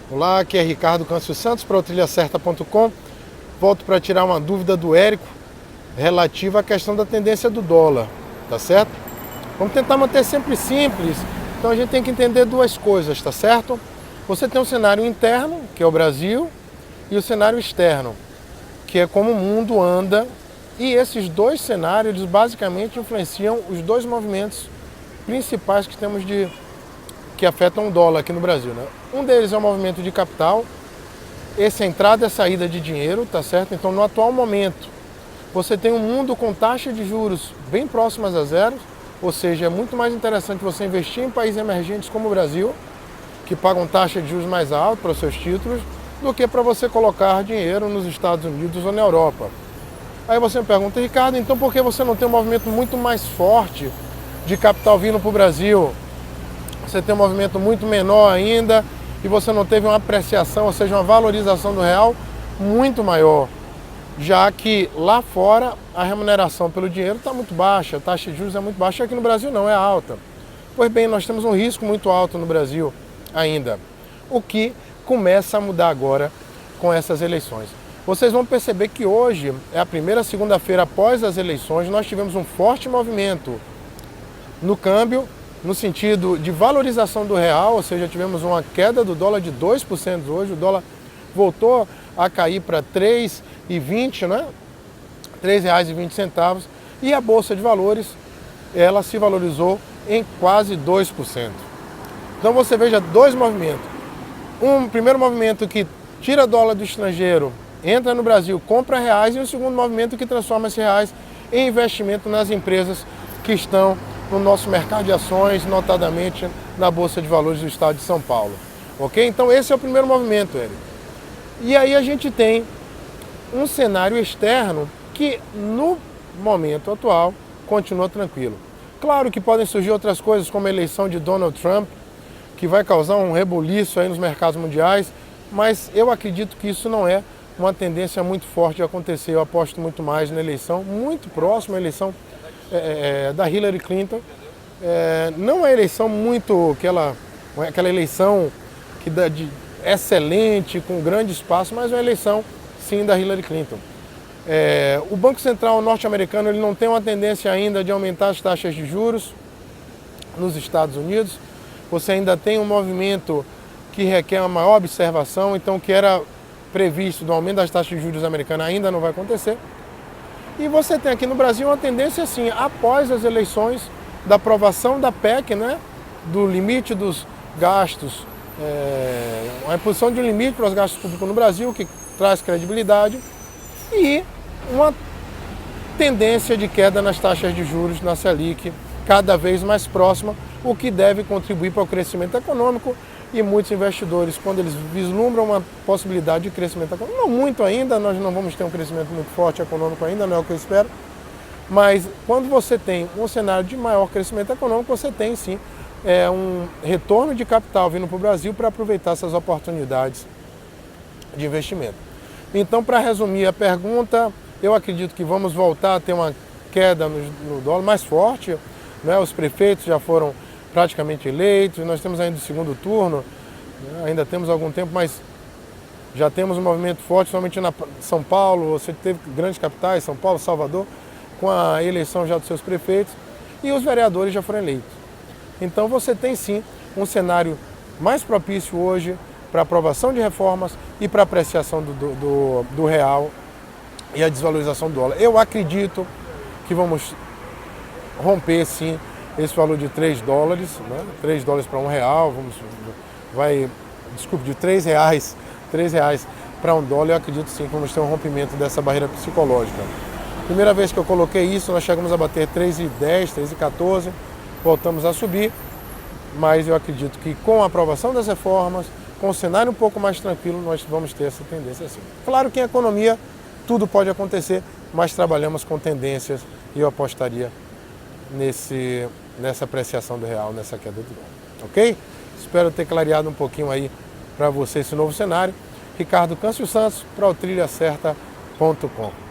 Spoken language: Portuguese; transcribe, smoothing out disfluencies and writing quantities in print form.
Olá, aqui é Ricardo Câncio Santos para o trilhacerta.com. Volto para tirar uma dúvida do Érico relativa à questão da tendência do dólar, tá certo? Vamos tentar manter sempre simples, então a gente tem que entender duas coisas, tá certo? Você tem um cenário interno, que é o Brasil, e o cenário externo, que é como o mundo anda, e esses dois cenários eles basicamente influenciam os dois movimentos principais que temos que afetam o dólar aqui no Brasil, né? Um deles é o movimento de capital, essa entrada e saída de dinheiro, tá certo? Então, no atual momento, você tem um mundo com taxas de juros bem próximas a zero, ou seja, é muito mais interessante você investir em países emergentes como o Brasil, que pagam taxa de juros mais alta para os seus títulos, do que para você colocar dinheiro nos Estados Unidos ou na Europa. Aí você me pergunta, Ricardo, então por que você não tem um movimento muito mais forte de capital vindo para o Brasil? Você tem um movimento muito menor ainda e você não teve uma apreciação, ou seja, uma valorização do real muito maior, já que lá fora a remuneração pelo dinheiro está muito baixa, a taxa de juros é muito baixa, aqui no Brasil não, é alta. Pois bem, nós temos um risco muito alto no Brasil ainda, o que começa a mudar agora com essas eleições. Vocês vão perceber que hoje é a primeira segunda-feira após as eleições, nós tivemos um forte movimento no câmbio, no sentido de valorização do real, ou seja, tivemos uma queda do dólar de 2% hoje, o dólar voltou a cair para R$ 3,20, né? R$ 3,20, e a Bolsa de Valores, ela se valorizou em quase 2%. Então você veja dois movimentos. Um primeiro movimento que tira dólar do estrangeiro, entra no Brasil, compra reais, e um segundo movimento que transforma esses reais em investimento nas empresas que estão no nosso mercado de ações, notadamente na Bolsa de Valores do Estado de São Paulo. Ok? Então esse é o primeiro movimento, Érico. E aí a gente tem um cenário externo que no momento atual continua tranquilo. Claro que podem surgir outras coisas, como a eleição de Donald Trump, que vai causar um rebuliço aí nos mercados mundiais, mas eu acredito que isso não é uma tendência muito forte de acontecer. Eu aposto muito mais na eleição, muito próxima à eleição da Hillary Clinton. Não é eleição muito aquela eleição que dá de excelente, com grande espaço, mas é uma eleição sim da Hillary Clinton. O Banco Central norte-americano ele não tem uma tendência ainda de aumentar as taxas de juros nos Estados Unidos. Você ainda tem um movimento que requer uma maior observação, então o que era previsto do aumento das taxas de juros americanas ainda não vai acontecer. E você tem aqui no Brasil uma tendência assim, após as eleições, da aprovação da PEC, né, do limite dos gastos, a imposição de um limite para os gastos públicos no Brasil, que traz credibilidade, e uma tendência de queda nas taxas de juros na Selic, cada vez mais próxima, o que deve contribuir para o crescimento econômico. E muitos investidores, quando eles vislumbram uma possibilidade de crescimento econômico, não muito ainda, nós não vamos ter um crescimento muito forte econômico ainda, não é o que eu espero, mas quando você tem um cenário de maior crescimento econômico, você tem sim um retorno de capital vindo para o Brasil para aproveitar essas oportunidades de investimento. Então, para resumir a pergunta, eu acredito que vamos voltar a ter uma queda no dólar mais forte, né? Os prefeitos já foram praticamente eleitos, nós temos ainda o segundo turno, né? Ainda temos algum tempo, mas já temos um movimento forte, somente na São Paulo, você teve grandes capitais, São Paulo, Salvador, com a eleição já dos seus prefeitos, e os vereadores já foram eleitos. Então você tem sim um cenário mais propício hoje para aprovação de reformas e para apreciação do real e a desvalorização do dólar. Eu acredito que vamos romper sim esse valor de 3 dólares, né? 3 dólares para R$1, de R$3 para $1, eu acredito sim que vamos ter um rompimento dessa barreira psicológica. Primeira vez que eu coloquei isso, nós chegamos a bater 3,10, 3,14, voltamos a subir, mas eu acredito que com a aprovação das reformas, com o cenário um pouco mais tranquilo, nós vamos ter essa tendência assim. Claro que em economia tudo pode acontecer, mas trabalhamos com tendências e eu apostaria nessa apreciação do real, nessa queda do dólar. Ok? Espero ter clareado um pouquinho aí para você esse novo cenário. Ricardo Câncio Santos para o trilhacerta.com.